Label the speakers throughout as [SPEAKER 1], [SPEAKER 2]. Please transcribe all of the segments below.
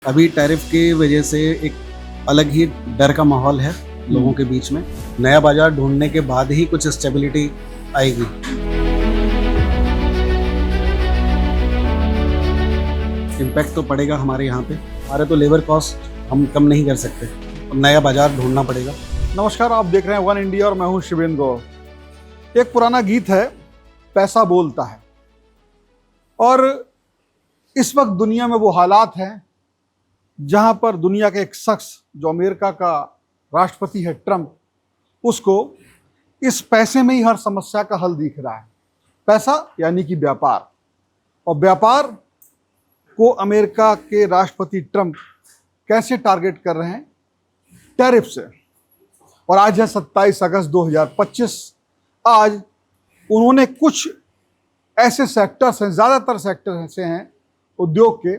[SPEAKER 1] अभी टैरिफ की वजह से एक अलग ही डर का माहौल है लोगों के बीच में। नया बाजार ढूंढने के बाद ही कुछ स्टेबिलिटी आएगी। इम्पैक्ट तो पड़ेगा हमारे यहाँ पे। हमारे तो लेबर कॉस्ट हम कम नहीं कर सकते, नया बाजार ढूंढना पड़ेगा।
[SPEAKER 2] नमस्कार, आप देख रहे हैं वन इंडिया और मैं हूं शिवेंद्र गौर। एक पुराना गीत है, पैसा बोलता है। और इस वक्त दुनिया में वो हालात हैं जहां पर दुनिया के एक शख्स जो अमेरिका का राष्ट्रपति है ट्रंप, उसको इस पैसे में ही हर समस्या का हल दिख रहा है। पैसा यानी कि व्यापार, और व्यापार को अमेरिका के राष्ट्रपति ट्रंप कैसे टारगेट कर रहे हैं? टैरिफ से। और आज है 27 अगस्त 2025। आज उन्होंने कुछ ऐसे सेक्टर्स हैं, ज़्यादातर सेक्टर ऐसे हैं उद्योग के,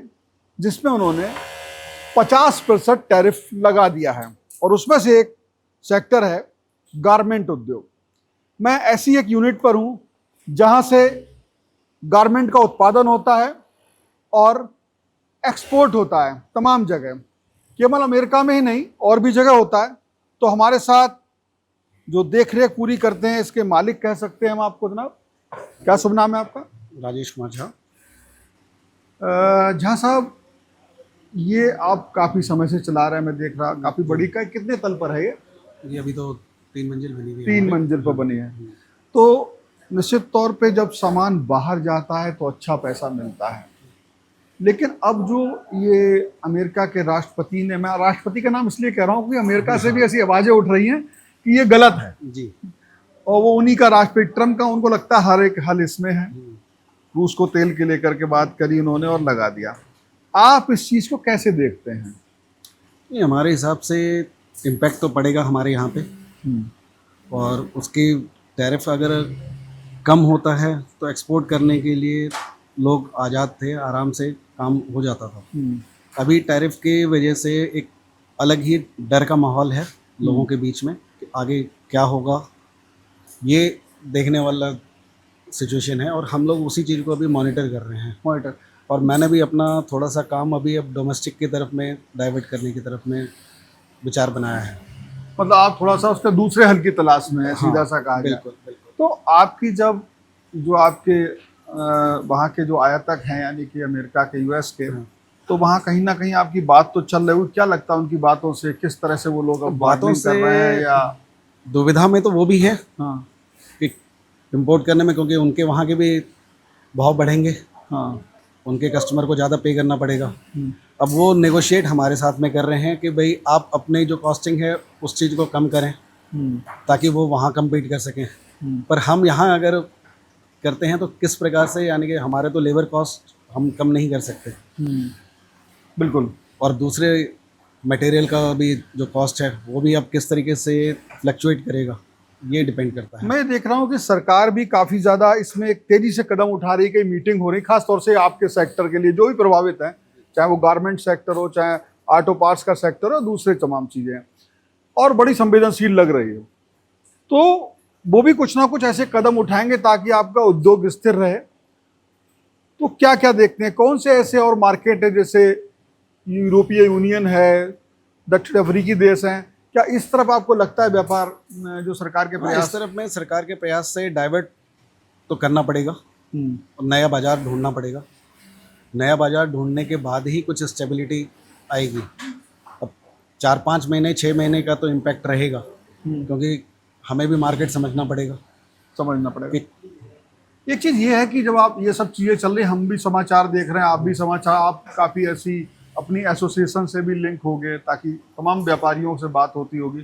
[SPEAKER 2] जिसमें उन्होंने 50% टैरिफ लगा दिया है। और उसमें से एक सेक्टर है गारमेंट उद्योग। मैं ऐसी एक यूनिट पर हूं जहां से गारमेंट का उत्पादन होता है और एक्सपोर्ट होता है तमाम जगह, केवल अमेरिका में ही नहीं और भी जगह होता है। तो हमारे साथ जो देख रेख पूरी करते हैं, इसके मालिक कह सकते हैं हम आपको। जनाब, क्या शुभ नाम है आपका?
[SPEAKER 1] राजेश कुमार झा।
[SPEAKER 2] झा साहब, ये आप काफ़ी समय से चला रहे हैं, मैं देख रहा, काफ़ी बड़ी का। कितने तल पर है
[SPEAKER 1] ये अभी तो 3 मंजिल बनी हुई है।
[SPEAKER 2] 3 मंजिल पर बनी है। तो निश्चित तौर पे जब सामान बाहर जाता है तो अच्छा पैसा मिलता है, लेकिन अब जो ये अमेरिका के राष्ट्रपति ने, मैं राष्ट्रपति का नाम इसलिए कह रहा हूँ कि अमेरिका से भी ऐसी आवाज़ें उठ रही हैं कि ये गलत है
[SPEAKER 1] जी,
[SPEAKER 2] और वो उन्हीं का राष्ट्रपति ट्रंप का, उनको लगता है हर एक हल इसमें है। रूस को तेल के लेकर के बात करी उन्होंने और लगा दिया। आप इस चीज़ को कैसे देखते हैं?
[SPEAKER 1] ये हमारे हिसाब से इम्पैक्ट तो पड़ेगा हमारे यहाँ पे, और उसकी टैरिफ अगर कम होता है तो एक्सपोर्ट करने के लिए लोग आज़ाद थे, आराम से काम हो जाता था। अभी टैरिफ की वजह से एक अलग ही डर का माहौल है लोगों के बीच में कि आगे क्या होगा, ये देखने वाला सिचुएशन है। और हम लोग उसी चीज़ को अभी मॉनिटर कर रहे हैं।
[SPEAKER 2] मॉनिटर।
[SPEAKER 1] और मैंने भी अपना थोड़ा सा काम अभी अब डोमेस्टिक की तरफ में डाइवर्ट करने की तरफ में विचार बनाया है।
[SPEAKER 2] मतलब आप थोड़ा सा उसके दूसरे हल की तलाश में है, सीधा सा कहा जाए।
[SPEAKER 1] बिल्कुल बिल्कुल।
[SPEAKER 2] तो आपकी जब जो आपके वहाँ के जो आयातक हैं, यानी कि अमेरिका के, यूएस के, तो वहाँ कहीं ना कहीं आपकी बात तो चल रही है। क्या लगता है उनकी बातों से, किस तरह से वो लोग अब
[SPEAKER 1] बातों से
[SPEAKER 2] कर रहे हैं? या
[SPEAKER 1] दुविधा में तो वो भी है
[SPEAKER 2] हाँ
[SPEAKER 1] कि इम्पोर्ट करने में, क्योंकि उनके वहाँ के भी भाव बढ़ेंगे,
[SPEAKER 2] हाँ,
[SPEAKER 1] उनके कस्टमर को ज़्यादा पे करना पड़ेगा। अब वो नेगोशिएट हमारे साथ में कर रहे हैं कि भाई आप अपने जो कॉस्टिंग है उस चीज़ को कम करें ताकि वो वहाँ कम्पीट कर सकें। पर हम यहाँ अगर करते हैं तो किस प्रकार से, यानी कि हमारे तो लेबर कॉस्ट हम कम नहीं कर सकते।
[SPEAKER 2] बिल्कुल।
[SPEAKER 1] और दूसरे मटेरियल का भी जो कॉस्ट है वो भी अब किस तरीके से फ्लक्चुएट करेगा, ये डिपेंड करता है।
[SPEAKER 2] मैं देख रहा हूँ कि सरकार भी काफ़ी ज़्यादा इसमें एक तेज़ी से कदम उठा रही है। कई मीटिंग हो रही, खास तौर से आपके सेक्टर के लिए जो भी प्रभावित हैं, चाहे वो गारमेंट सेक्टर हो, चाहे ऑटो पार्ट्स का सेक्टर हो, दूसरे तमाम चीज़ें हैं, और बड़ी संवेदनशील लग रही हो। तो वो भी कुछ ना कुछ ऐसे कदम उठाएंगे ताकि आपका उद्योग स्थिर रहे। तो क्या क्या देखते हैं, कौन से ऐसे और मार्केट है, जैसे यूरोपीय यूनियन है, दक्षिण अफ्रीकी देश हैं, क्या इस तरफ आपको लगता है व्यापार जो सरकार के प्रयास?
[SPEAKER 1] इस तरफ में सरकार के प्रयास से डाइवर्ट तो करना पड़ेगा और नया बाजार ढूंढना पड़ेगा। नया बाजार ढूंढने के बाद ही कुछ स्टेबिलिटी आएगी। अब 4-5 महीने 6 महीने का तो इम्पैक्ट रहेगा, क्योंकि हमें भी मार्केट समझना पड़ेगा।
[SPEAKER 2] एक चीज़ ये है कि जब आप ये सब चीज़ें चल रही, हम भी समाचार देख रहे हैं, आप भी समाचार, आप काफ़ी ऐसी अपनी एसोसिएशन से भी लिंक हो गए ताकि तमाम व्यापारियों से बात होती होगी।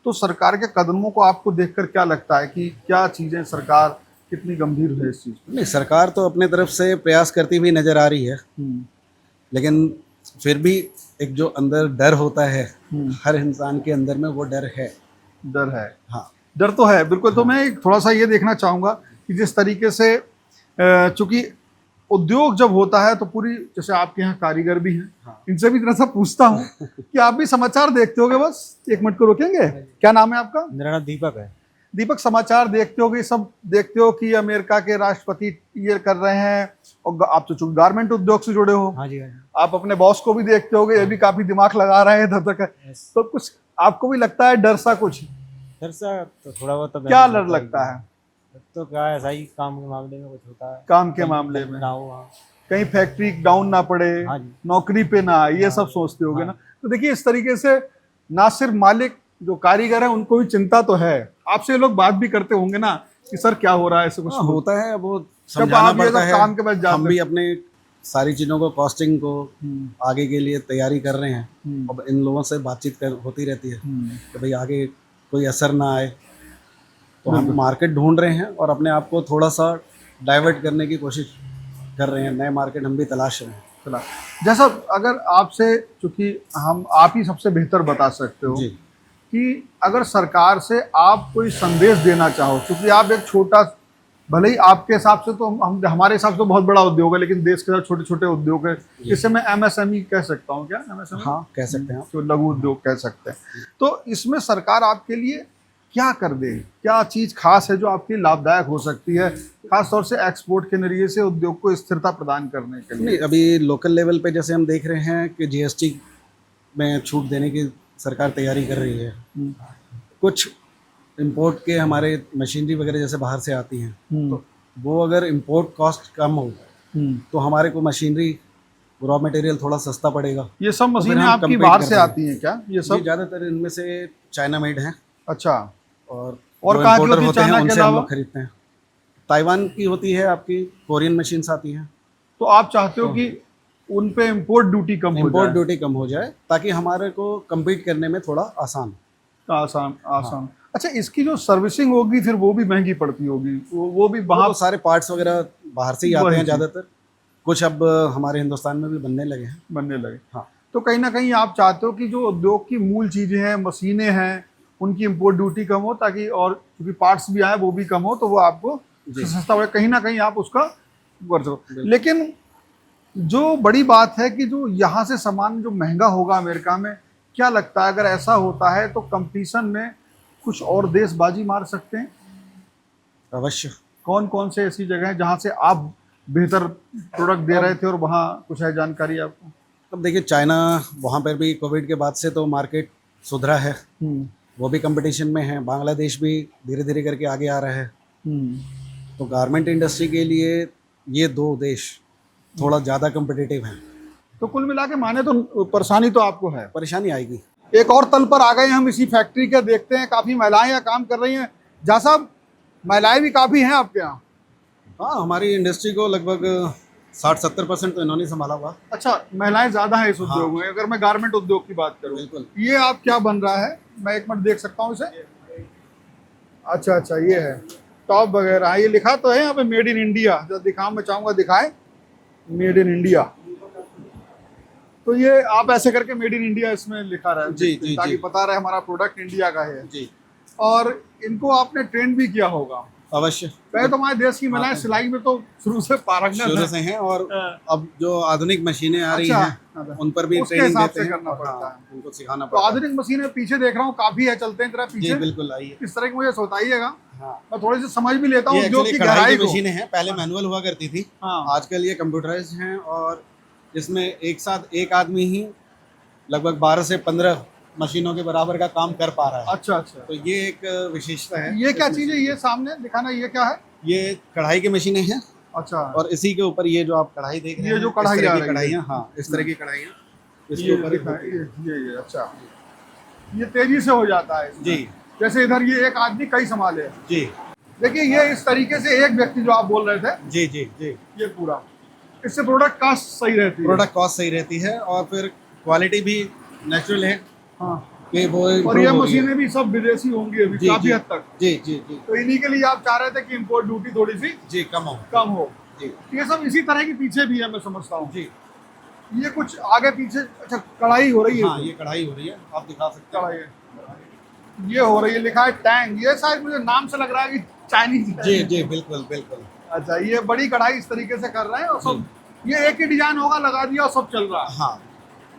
[SPEAKER 2] तो सरकार के कदमों को आपको देखकर क्या लगता है कि क्या चीज़ें, सरकार कितनी गंभीर है इस चीज़ पर?
[SPEAKER 1] नहीं, सरकार तो अपने तरफ से प्रयास करती हुई नज़र आ रही है, लेकिन फिर भी एक जो अंदर डर होता है, हर इंसान के अंदर में वो डर है।
[SPEAKER 2] डर है,
[SPEAKER 1] हाँ,
[SPEAKER 2] डर तो है बिल्कुल। तो मैं थोड़ा सा ये देखना चाहूँगा कि जिस तरीके से, चूँकि उद्योग जब होता है तो पूरी, जैसे आपके यहाँ कारीगर भी हैं, इनसे भी थोड़ा सा पूछता हूँ कि आप भी समाचार देखते होगे। बस 1 मिनट को रोकेंगे? क्या नाम है आपका?
[SPEAKER 3] मेरा नाम दीपक है।
[SPEAKER 2] दीपक, समाचार देखते होगे, सब देखते हो कि अमेरिका के राष्ट्रपति ये कर रहे हैं, और आप तो चूंकि गारमेंट उद्योग से जुड़े हो,
[SPEAKER 3] हाँ जी, हाँ जी।
[SPEAKER 2] आप अपने बॉस को भी देखते होगे, ये भी काफी दिमाग लगा रहे हैं इधर तक। तो कुछ आपको भी लगता है डर सा कुछ?
[SPEAKER 3] डर सा तो थोड़ा बहुत तो
[SPEAKER 2] क्या
[SPEAKER 3] महसूस
[SPEAKER 2] डर
[SPEAKER 3] होता ही
[SPEAKER 2] लगता है?
[SPEAKER 3] तो क्या है, ऐसा ही काम के मामले में कुछ होता है,
[SPEAKER 2] काम के मामले में
[SPEAKER 3] ना हो। हाँ
[SPEAKER 2] कहीं फैक्ट्री डाउन ना पड़े,
[SPEAKER 3] हाँ जी।
[SPEAKER 2] नौकरी पे ना आए, ये सब सोचते होगे ना। तो देखिए इस तरीके से ना सिर्फ मालिक, जो कारीगर है उनको भी चिंता तो है। आपसे ये लोग बात भी करते होंगे ना कि सर क्या हो रहा है, ऐसे कुछ?
[SPEAKER 1] हाँ, होता है, वो
[SPEAKER 2] जब
[SPEAKER 1] समझाना
[SPEAKER 2] आप ये
[SPEAKER 1] पड़ता
[SPEAKER 2] सब
[SPEAKER 1] है।
[SPEAKER 2] काम के बाद जाते
[SPEAKER 1] हम भी अपने सारी चीज़ों को, कॉस्टिंग को आगे के लिए तैयारी कर रहे हैं। अब इन लोगों से बातचीत होती रहती है कि भाई आगे कोई असर ना आए, तो हम मार्केट ढूंढ रहे हैं और अपने आप को थोड़ा सा डाइवर्ट करने की कोशिश कर रहे हैं। नए मार्केट हम भी तलाश रहे हैं।
[SPEAKER 2] चला जैसा, अगर आपसे, चूंकि आप ही सबसे बेहतर बता सकते हो
[SPEAKER 1] जी।
[SPEAKER 2] कि अगर सरकार से आप कोई संदेश देना चाहो, क्योंकि आप एक छोटा, भले ही आपके हिसाब से तो हम हमारे हिसाब से तो बहुत बड़ा उद्योग है, लेकिन देश के साथ छोटे छोटे उद्योग है, इसे मैं एमएसएमई कह सकता हूँ क्या? एमएसएमई,
[SPEAKER 1] हाँ कह सकते हैं आप।
[SPEAKER 2] तो लघु उद्योग कह सकते हैं। तो इसमें सरकार आपके लिए क्या कर दे, क्या चीज खास है जो आपकी लाभदायक हो सकती है, खास तौर से एक्सपोर्ट के नजरिए से उद्योग को स्थिरता प्रदान करने के लिए?
[SPEAKER 1] नहीं, अभी लोकल लेवल पे जैसे हम देख रहे हैं कि जीएसटी में छूट देने की सरकार तैयारी कर रही है। कुछ इंपोर्ट के हमारे मशीनरी वगैरह जैसे बाहर से आती हैं, तो वो अगर इंपोर्ट कॉस्ट कम हो तो हमारे को मशीनरी, रॉ मटेरियल थोड़ा सस्ता पड़ेगा।
[SPEAKER 2] ये सब
[SPEAKER 1] तो फिर
[SPEAKER 2] मशीनें
[SPEAKER 1] हम
[SPEAKER 2] आपकी
[SPEAKER 1] compete
[SPEAKER 2] बाहर
[SPEAKER 1] कर
[SPEAKER 2] से
[SPEAKER 1] पाएंगे।
[SPEAKER 2] आती हैं क्या ये
[SPEAKER 1] जी,
[SPEAKER 2] सब?
[SPEAKER 1] ज़्यादातर इनमें से चाइना मेड हैं।
[SPEAKER 2] अच्छा,
[SPEAKER 1] और
[SPEAKER 2] और
[SPEAKER 1] जो
[SPEAKER 2] कहाँ की
[SPEAKER 1] importer
[SPEAKER 2] होती है
[SPEAKER 1] होते हैं
[SPEAKER 2] चाइना के
[SPEAKER 1] उनसे हम
[SPEAKER 2] अलावा?
[SPEAKER 1] लोग खरीदते हैं। ताइवान की होती है, आपकी कोरियन मशीन्स आती हैं।
[SPEAKER 2] तो आप चाहते हो कि उन पे इंपोर्ट ड्यूटी कम हो
[SPEAKER 1] इंपोर्ट
[SPEAKER 2] जाए?
[SPEAKER 1] ड्यूटी कम हो जाए ताकि हमारे को compete करने में थोड़ा आसान।
[SPEAKER 2] आसान आसान। अच्छा, इसकी जो सर्विसिंग होगी फिर वो भी महंगी पड़ती होगी, वो भी वहाँ
[SPEAKER 1] वो सारे पार्ट्स वगैरह बाहर से ही आते
[SPEAKER 2] वही
[SPEAKER 1] हैं
[SPEAKER 2] चीज़।
[SPEAKER 1] ज़्यादातर। कुछ अब हमारे हिंदुस्तान में भी बनने लगे हैं।
[SPEAKER 2] बनने लगे।
[SPEAKER 1] हाँ।
[SPEAKER 2] तो कहीं ना कहीं आप चाहते हो कि जो उद्योग की मूल चीजें हैं, मशीनें हैं, उनकी इंपोर्ट ड्यूटी कम हो, ताकि और क्योंकि पार्ट्स भी आए वो भी कम हो, तो वो आपको सस्ता पड़े, कहीं ना कहीं आप उसका कर सको। लेकिन जो बड़ी बात है कि जो यहाँ से सामान जो महंगा होगा अमेरिका में, क्या लगता है अगर ऐसा होता है तो कंपटीशन में कुछ और देश बाजी मार सकते हैं?
[SPEAKER 1] अवश्य।
[SPEAKER 2] कौन कौन से ऐसी जगह हैं जहाँ से आप बेहतर प्रोडक्ट दे रहे थे और वहाँ कुछ है जानकारी आपको?
[SPEAKER 1] अब देखिए, चाइना, वहाँ पर भी कोविड के बाद से तो मार्केट सुधरा है, वो भी कंपटीशन में है। बांग्लादेश भी धीरे धीरे करके आगे आ रहा है। तो गारमेंट इंडस्ट्री के लिए ये दो देश थोड़ा ज़्यादा कम्पिटिटिव हैं।
[SPEAKER 2] तो कुल मिला के माने तो परेशानी तो आपको है।
[SPEAKER 1] परेशानी आएगी।
[SPEAKER 2] एक और तल पर आ गए हम इसी फैक्ट्री के, देखते हैं काफ़ी महिलाएं यहाँ काम कर रही हैं। जहाँ साहब, महिलाएं भी काफ़ी हैं आपके यहाँ?
[SPEAKER 1] हाँ, हमारी इंडस्ट्री को लगभग 60-70% तो इन्होंने संभाला हुआ।
[SPEAKER 2] अच्छा, महिलाएं ज़्यादा हैं इस उद्योग में। अगर मैं गारमेंट उद्योग की बात करूँ,
[SPEAKER 1] बिल्कुल।
[SPEAKER 2] ये आप क्या बन रहा है? मैं एक मिनट देख सकता हूँ इसे? अच्छा अच्छा, ये है टॉप वगैरह, ये लिखा तो है यहाँ पे मेड इन इंडिया। जब दिखाऊँ, मैं चाहूँगा दिखाएं, मेड इन इंडिया। तो ये आप ऐसे करके मेड इन इंडिया इसमें लिखा रहा है
[SPEAKER 1] जी, जी,
[SPEAKER 2] ताकि
[SPEAKER 1] जी।
[SPEAKER 2] पता रहे हमारा प्रोडक्ट इंडिया का है।
[SPEAKER 1] जी,
[SPEAKER 2] और इनको आपने ट्रेन भी किया होगा?
[SPEAKER 1] अवश्य।
[SPEAKER 2] पहले तो हमारे देश की महिलाएं सिलाई में तो शुरू से पारंगत
[SPEAKER 1] शुरू
[SPEAKER 2] हैं।
[SPEAKER 1] से हैं, और
[SPEAKER 2] हाँ।
[SPEAKER 1] अब जो आधुनिक मशीनें आ रही
[SPEAKER 2] अच्छा,
[SPEAKER 1] हैं उन पर भी
[SPEAKER 2] उसके
[SPEAKER 1] ट्रेनिंग
[SPEAKER 2] हिसाब
[SPEAKER 1] देते
[SPEAKER 2] से
[SPEAKER 1] हैं।
[SPEAKER 2] करना पड़ता
[SPEAKER 1] हाँ,
[SPEAKER 2] है।
[SPEAKER 1] उनको सिखाना
[SPEAKER 2] तो
[SPEAKER 1] पड़ता है।
[SPEAKER 2] आधुनिक मशीनें पीछे देख रहा हूँ काफी है, चलते हैं जरा
[SPEAKER 1] जी
[SPEAKER 2] पीछे।
[SPEAKER 1] बिल्कुल, आइए।
[SPEAKER 2] इस तरह की मुझे बताइएगा,
[SPEAKER 1] हाँ,
[SPEAKER 2] मैं थोड़ी सी समझ भी लेता हूँ
[SPEAKER 1] ये
[SPEAKER 2] उद्योग
[SPEAKER 1] एक्चुअली
[SPEAKER 2] की
[SPEAKER 1] कढ़ाई
[SPEAKER 2] गहराई
[SPEAKER 1] की
[SPEAKER 2] को।
[SPEAKER 1] मशीनें हैं। पहले मैनुअल हुआ करती थी,
[SPEAKER 2] हाँ,
[SPEAKER 1] आजकल ये कंप्यूटराइज्ड हैं, और इसमें एक साथ एक आदमी ही लगभग 12 से 15 मशीनों के बराबर का काम कर पा रहा है।
[SPEAKER 2] अच्छा अच्छा।
[SPEAKER 1] तो ये एक विशेषता है।
[SPEAKER 2] ये क्या चीज है ये सामने दिखाना, ये क्या है?
[SPEAKER 1] ये कढ़ाई की मशीनें हैं,
[SPEAKER 2] अच्छा,
[SPEAKER 1] और इसी के ऊपर ये जो आप कढ़ाई देख रहे हैं,
[SPEAKER 2] ये जो
[SPEAKER 1] इस
[SPEAKER 2] कढ़ाई
[SPEAKER 1] तरह
[SPEAKER 2] आ
[SPEAKER 1] की
[SPEAKER 2] रही है।
[SPEAKER 1] कढ़ाइयाँ, हाँ, इस तरह की कढ़ाइयाँ इसके
[SPEAKER 2] ये
[SPEAKER 1] ऊपर
[SPEAKER 2] दिखा-
[SPEAKER 1] होती हैं।
[SPEAKER 2] ये अच्छा, ये तेजी से हो जाता है इसमें।
[SPEAKER 1] जी
[SPEAKER 2] जैसे इधर ये एक आदमी कई संभाले।
[SPEAKER 1] जी
[SPEAKER 2] देखिए ये इस तरीके से एक व्यक्ति जो आप बोल रहे थे,
[SPEAKER 1] जी जी जी।
[SPEAKER 2] ये पूरा, इससे प्रोडक्ट कास्ट सही रहती है।
[SPEAKER 1] प्रोडक्ट कॉस्ट सही रहती है, और फिर क्वालिटी भी नेचुरल है
[SPEAKER 2] हाँ,
[SPEAKER 1] कि वो
[SPEAKER 2] और
[SPEAKER 1] improve
[SPEAKER 2] ये
[SPEAKER 1] हो रही है।
[SPEAKER 2] मशीनें भी सब विदेशी होंगी अभी
[SPEAKER 1] जी,
[SPEAKER 2] काफी
[SPEAKER 1] जी।
[SPEAKER 2] हद तक।
[SPEAKER 1] जी जी जी
[SPEAKER 2] तो इन्हीं के लिए आप चाह रहे थे कि इंपोर्ट ड्यूटी थोड़ी सी
[SPEAKER 1] जी कम हो।
[SPEAKER 2] कम हो।
[SPEAKER 1] जी
[SPEAKER 2] ये सब इसी तरह के पीछे भी है, मैं समझता हूँ।
[SPEAKER 1] जी।
[SPEAKER 2] ये कुछ आगे पीछे, अच्छा कढ़ाई हो रही है?
[SPEAKER 1] हाँ, ये कढ़ाई हो रही है, आप दिखा सकते हैं।
[SPEAKER 2] कढ़ाई है, ये हो रही है, लिखा है टैंग। ये शायद मुझे नाम से लग रहा है कि चाइनीज है।
[SPEAKER 1] जी जी बिल्कुल बिल्कुल।
[SPEAKER 2] अच्छा, ये बड़ी कढ़ाई इस तरीके से कर रहे हैं, और सब ये एक ही डिजाइन होगा, लगा दिया और सब चल रहा है।
[SPEAKER 1] हाँ,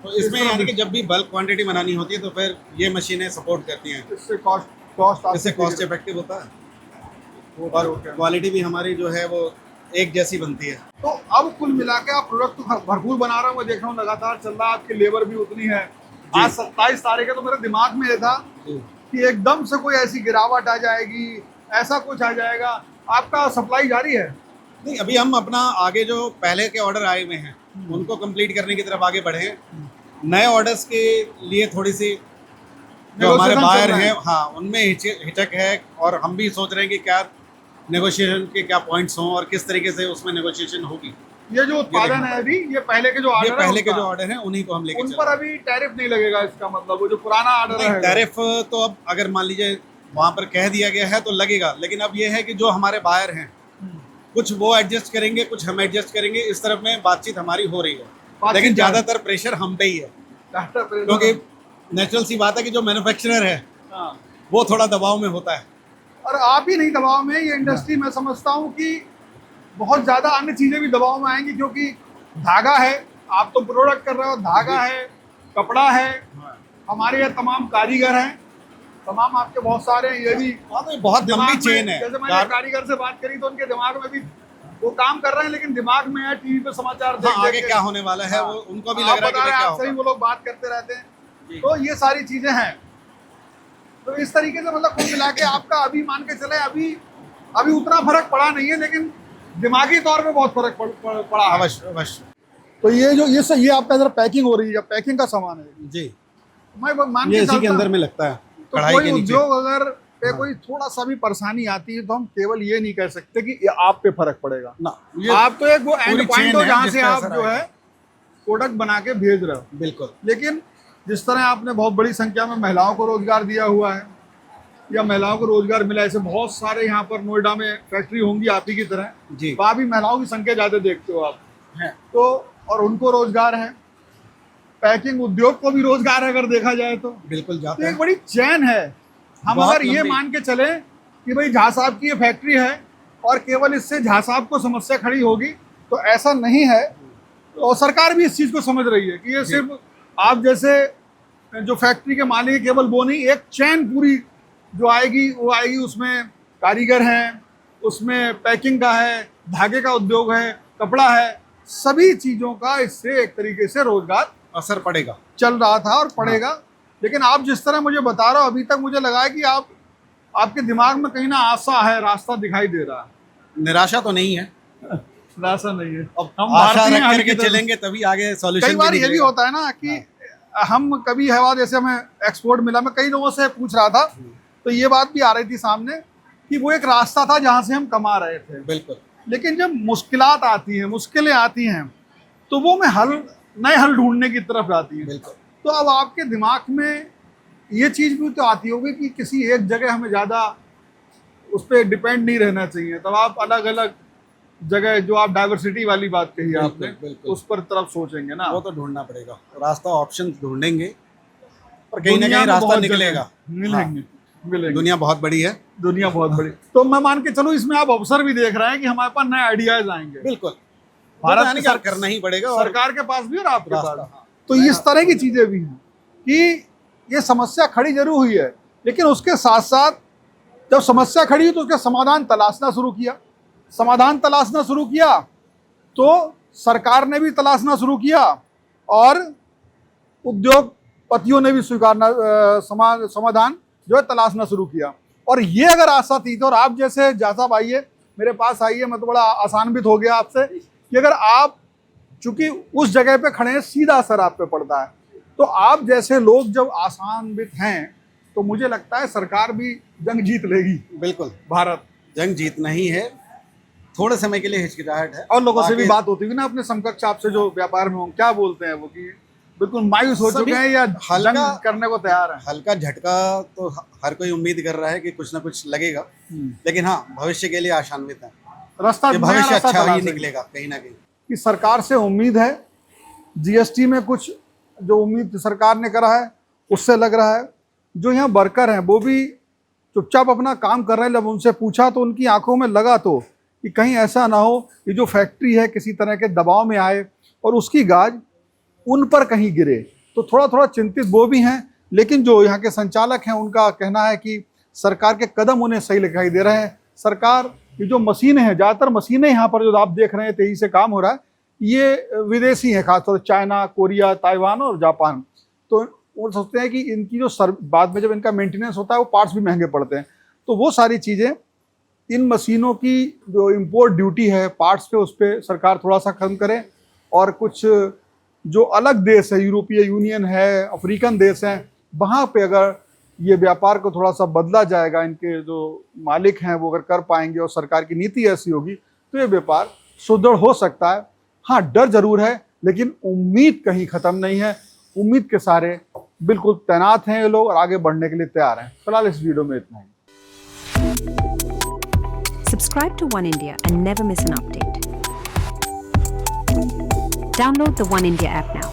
[SPEAKER 1] तो इसमें यानी कि जब भी बल्क क्वांटिटी बनानी होती है तो फिर ये मशीनें सपोर्ट करती हैं।
[SPEAKER 2] इससे कॉस्ट
[SPEAKER 1] इससे कॉस्ट इफेक्टिव होता है, और
[SPEAKER 2] ओके।
[SPEAKER 1] क्वालिटी भी हमारी जो है वो एक जैसी बनती है।
[SPEAKER 2] तो अब कुल मिला के आप प्रोडक्ट तो भरपूर बना रहे हो, मैं देख रहा हूँ लगातार चल रहा है, आपकी लेबर भी उतनी है। आज 27 तारीख है, तो मेरे दिमाग में ये था कि एकदम से कोई ऐसी गिरावट आ जाएगी, ऐसा कुछ आ जाएगा। आपका सप्लाई जारी है?
[SPEAKER 1] नहीं, अभी हम अपना आगे जो पहले के ऑर्डर आए हुए हैं उनको कंप्लीट करने की तरफ आगे बढ़े हैं। नए ऑर्डर्स के लिए थोड़ी सी जो हमारे
[SPEAKER 2] Negotiation
[SPEAKER 1] बायर
[SPEAKER 2] चल रहा है।
[SPEAKER 1] हैं, हाँ, उनमें हिचक है, और हम भी सोच रहे हैं कि क्या नेगोशिएशन के क्या पॉइंट्स हों और किस तरीके से उसमें नेगोशिएशन होगी।
[SPEAKER 2] ये जो उत्पादन है अभी, ये पहले के जो
[SPEAKER 1] ये
[SPEAKER 2] ऑर्डर है
[SPEAKER 1] पहले के
[SPEAKER 2] उनका,
[SPEAKER 1] जो ऑर्डर हैं उन्हीं को हम लेके
[SPEAKER 2] उन
[SPEAKER 1] चल
[SPEAKER 2] पर
[SPEAKER 1] रहे हैं।
[SPEAKER 2] अभी टैरिफ नहीं लगेगा, इसका मतलब वो जो पुराना ऑर्डर
[SPEAKER 1] नहीं,
[SPEAKER 2] है
[SPEAKER 1] टैरिफ तो अब अगर मान लीजिए वहाँ पर कह दिया गया है तो लगेगा, लेकिन अब ये है कि जो हमारे बायर हैं कुछ वो एडजस्ट करेंगे, कुछ हम एडजस्ट करेंगे, इस तरफ में बातचीत हमारी हो रही है। लेकिन ज़्यादातर प्रेशर हम पे ही है, क्योंकि नेचुरल सी बात है कि जो मैन्युफैक्चरर है वो थोड़ा दबाव में होता है।
[SPEAKER 2] और आप ही नहीं दबाव में, ये इंडस्ट्री मैं समझता हूँ कि बहुत ज़्यादा अन्य चीज़ें भी दबाव में आएंगी, क्योंकि धागा है, आप तो प्रोडक्ट कर रहे हो, धागा है, कपड़ा है, हमारे यहाँ तमाम कारीगर हैं, तमाम आपके बहुत सारे हैं, ये भी
[SPEAKER 1] हाँ, तो ये बहुत
[SPEAKER 2] दिमाग
[SPEAKER 1] लंबी
[SPEAKER 2] में-
[SPEAKER 1] चेन है।
[SPEAKER 2] जैसे मैंने कारीगर से बात करी तो उनके दिमाग में भी वो काम कर रहे हैं, लेकिन दिमाग में है टीवी पे समाचार देख
[SPEAKER 1] हाँ, आगे
[SPEAKER 2] देख के।
[SPEAKER 1] क्या होने वाला है वो उनको भी
[SPEAKER 2] आप
[SPEAKER 1] लग रहा है
[SPEAKER 2] बता
[SPEAKER 1] कि
[SPEAKER 2] रहे हैं,
[SPEAKER 1] क्या
[SPEAKER 2] आपसे ही
[SPEAKER 1] होगा।
[SPEAKER 2] वो लोग बात करते रहते हैं, तो ये सारी चीजें हैं। तो इस तरीके से मतलब कुल मिला के आपका अभी मान के चले, अभी उतना फर्क पड़ा नहीं है, लेकिन दिमागी तौर पे बहुत फर्क पड़ा है।
[SPEAKER 1] अवश्य अवश्य।
[SPEAKER 2] तो ये जो ये आपका जरा पैकिंग हो रही है, पैकिंग का सामान है,
[SPEAKER 1] जी,
[SPEAKER 2] मैं मान
[SPEAKER 1] ये
[SPEAKER 2] के
[SPEAKER 1] इसी के
[SPEAKER 2] चलता
[SPEAKER 1] अंदर
[SPEAKER 2] हूं,
[SPEAKER 1] में लगता है,
[SPEAKER 2] तो
[SPEAKER 1] कढ़ाई
[SPEAKER 2] कोई
[SPEAKER 1] के नीचे।
[SPEAKER 2] उद्योग अगर पे कोई थोड़ा सा भी परेशानी आती है तो हम केवल ये नहीं कह सकते कि ये आप पे फर्क पड़ेगा
[SPEAKER 1] ना, ये
[SPEAKER 2] आप तो एक वो
[SPEAKER 1] पूरी
[SPEAKER 2] एंड पॉइंट
[SPEAKER 1] chain
[SPEAKER 2] हो
[SPEAKER 1] है
[SPEAKER 2] जहाँ से
[SPEAKER 1] जिसका
[SPEAKER 2] आप
[SPEAKER 1] असर
[SPEAKER 2] जो
[SPEAKER 1] आएगा।
[SPEAKER 2] है प्रोडक्ट बना के भेज रहे हो।
[SPEAKER 1] बिल्कुल।
[SPEAKER 2] लेकिन जिस तरह आपने बहुत बड़ी संख्या में महिलाओं को रोजगार दिया हुआ है, या महिलाओं को रोजगार मिला, ऐसे बहुत सारे यहाँ पर नोएडा में फैक्ट्री होंगी आप ही की तरह,
[SPEAKER 1] जी।
[SPEAKER 2] वहाँ भी महिलाओं की संख्या ज़्यादा देखते हो आप,
[SPEAKER 1] है।
[SPEAKER 2] तो और उनको रोजगार है, पैकिंग उद्योग को भी रोजगार है अगर देखा जाए तो
[SPEAKER 1] बिल्कुल
[SPEAKER 2] तो
[SPEAKER 1] जाता
[SPEAKER 2] एक
[SPEAKER 1] है।
[SPEAKER 2] बड़ी चैन है। हम
[SPEAKER 1] बहुत
[SPEAKER 2] अगर ये
[SPEAKER 1] लंबी।
[SPEAKER 2] मान के चले कि भाई झा साहब की ये फैक्ट्री है और केवल इससे झा साहब को समस्या खड़ी होगी, तो ऐसा नहीं है। और सरकार भी इस चीज़ को समझ रही है कि ये सिर्फ आप जैसे जो फैक्ट्री के मालिक केवल वो नहीं, एक चैन पूरी जो आएगी वो आएगी, उसमें कारीगर हैं, उसमें पैकिंग का है, धागे का उद्योग है, कपड़ा है, सभी चीज़ों का इससे एक तरीके से रोजगार
[SPEAKER 1] असर पड़ेगा।
[SPEAKER 2] चल रहा था और पड़ेगा। लेकिन आप जिस तरह मुझे बता रहे हो, अभी तक मुझे लगा है कि आपके दिमाग में कहीं ना आशा है, रास्ता दिखाई दे रहा है।
[SPEAKER 1] निराशा तो नहीं है,
[SPEAKER 2] रास्ता नहीं है।
[SPEAKER 1] अब
[SPEAKER 2] हम
[SPEAKER 1] आशा
[SPEAKER 2] भारतीय
[SPEAKER 1] रख
[SPEAKER 2] हैं,
[SPEAKER 1] करके
[SPEAKER 2] हर की
[SPEAKER 1] चलेंगे तभी आगे
[SPEAKER 2] कई
[SPEAKER 1] सॉल्यूशन
[SPEAKER 2] बार ये भी होता है ना कि हम कभी हवा, जैसे हमें एक्सपोर्ट मिला, मैं कई लोगों से पूछ रहा था तो ये बात भी आ रही थी सामने कि वो एक रास्ता था जहाँ से हम कमा रहे थे।
[SPEAKER 1] बिल्कुल।
[SPEAKER 2] लेकिन जब मुश्किलात आती हैं, मुश्किलें आती हैं, तो वो में नए हल ढूंढने की तरफ जाती हैं।
[SPEAKER 1] बिल्कुल।
[SPEAKER 2] तो अब आपके दिमाग में ये चीज़ भी तो आती होगी कि किसी एक जगह हमें ज़्यादा उस पर डिपेंड नहीं रहना चाहिए, तब आप अलग अलग जगह, जो आप डाइवर्सिटी वाली बात कही
[SPEAKER 1] बिल्कुल,
[SPEAKER 2] आपने,
[SPEAKER 1] बिल्कुल।
[SPEAKER 2] उस पर तरफ सोचेंगे ना।
[SPEAKER 1] वो तो ढूंढना पड़ेगा रास्ता, ऑप्शन ढूंढेंगे और कहीं ना
[SPEAKER 2] दुनिया
[SPEAKER 1] कहीं
[SPEAKER 2] में
[SPEAKER 1] रास्ता
[SPEAKER 2] बहुत
[SPEAKER 1] निकलेगा।
[SPEAKER 2] जगह मिलेंगे, मिलेंगे।
[SPEAKER 1] दुनिया बहुत बड़ी है।
[SPEAKER 2] दुनिया बहुत बड़ी। तो मैं मान के चलूँ इसमें आप अवसर भी देख रहे हैं कि हमारे पास नए आइडियाज आएंगे।
[SPEAKER 1] बिल्कुल।
[SPEAKER 2] भारत
[SPEAKER 1] भारत
[SPEAKER 2] की
[SPEAKER 1] करना ही पड़ेगा, और
[SPEAKER 2] सरकार के पास भी और आपके
[SPEAKER 1] रास्ता,
[SPEAKER 2] पास।
[SPEAKER 1] हाँ।
[SPEAKER 2] तो इस तरह की चीजें भी हैं कि ये समस्या खड़ी जरूर हुई है, लेकिन उसके साथ साथ जब समस्या खड़ी हुई तो उसका समाधान तलाशना शुरू किया। समाधान तलाशना शुरू किया तो सरकार ने भी तलाशना शुरू किया और उद्योगपतियों ने भी स्वीकारना समाधान जो है तलाशना शुरू किया। और ये अगर आशा थी तो, और आप जैसे जासाब आइए मेरे पास आइए, मैं तो बड़ा आसान्वित हो गया आपसे कि अगर आप चूंकि उस जगह पे खड़े हैं, सीधा असर आप पे पड़ता है। तो आप जैसे लोग जब आसान्वित हैं तो मुझे लगता है सरकार भी जंग जीत लेगी।
[SPEAKER 1] बिल्कुल।
[SPEAKER 2] भारत
[SPEAKER 1] जंग जीतना ही है, थोड़े समय के लिए हिचकिचाहट है।
[SPEAKER 2] और लोगों से भी
[SPEAKER 1] बाकी
[SPEAKER 2] बात होती है ना अपने समकक्ष आपसे जो व्यापार में हो, क्या बोलते हैं वो कि बिल्कुल मायूस हो चुके हैं या जंग करने को तैयार हैं?
[SPEAKER 1] हल्का झटका तो हर कोई उम्मीद कर रहा है कि कुछ ना कुछ लगेगा, लेकिन हाँ, भविष्य के लिए आशान्वित है
[SPEAKER 2] रास्ता
[SPEAKER 1] कि
[SPEAKER 2] नया
[SPEAKER 1] भविष्य
[SPEAKER 2] रास्ता
[SPEAKER 1] अच्छा ही
[SPEAKER 2] तलाशेंगे।
[SPEAKER 1] निकलेगा कहीं ना कहीं।
[SPEAKER 2] कि सरकार से उम्मीद है, जीएसटी में कुछ जो उम्मीद सरकार ने करा है उससे लग रहा है। जो यहाँ वर्कर हैं वो भी चुपचाप अपना काम कर रहे हैं। जब उनसे पूछा तो उनकी आंखों में लगा तो कि कहीं ऐसा ना हो कि जो फैक्ट्री है किसी तरह के दबाव में आए और उसकी गाज उन पर कहीं गिरे, तो थोड़ा थोड़ा चिंतित वो भी हैं। लेकिन जो यहाँ के संचालक हैं उनका कहना है कि सरकार के कदम उन्हें सही दिखाई दे रहे हैं। सरकार ये जो मशीनें हैं, ज़्यादातर मशीनें यहाँ पर जो आप देख रहे हैं तेजी से काम हो रहा है, ये विदेशी हैं, खासतौर से चाइना, कोरिया, ताइवान और जापान। तो वो सोचते हैं कि इनकी जो बाद में जब इनका मेंटेनेंस होता है वो पार्ट्स भी महंगे पड़ते हैं, तो वो सारी चीज़ें इन मशीनों की जो इम्पोर्ट ड्यूटी है पार्ट्स पे, उस पर सरकार थोड़ा सा कम करे, और कुछ जो अलग देश है, यूरोपीय यूनियन है, अफ्रीकन देश हैं, वहाँ पे अगर ये व्यापार को थोड़ा सा बदला जाएगा, इनके जो मालिक हैं वो अगर कर पाएंगे और सरकार की नीति ऐसी होगी तो ये व्यापार सुदृढ़ हो सकता है। हाँ, डर जरूर है, लेकिन उम्मीद कहीं ख़त्म नहीं है। उम्मीद के सारे बिल्कुल तैनात हैं ये लोग और आगे बढ़ने के लिए तैयार हैं। फिलहाल इस वीडियो में इतना ही।
[SPEAKER 4] Subscribe to One India and never miss an update. Download the One India app now.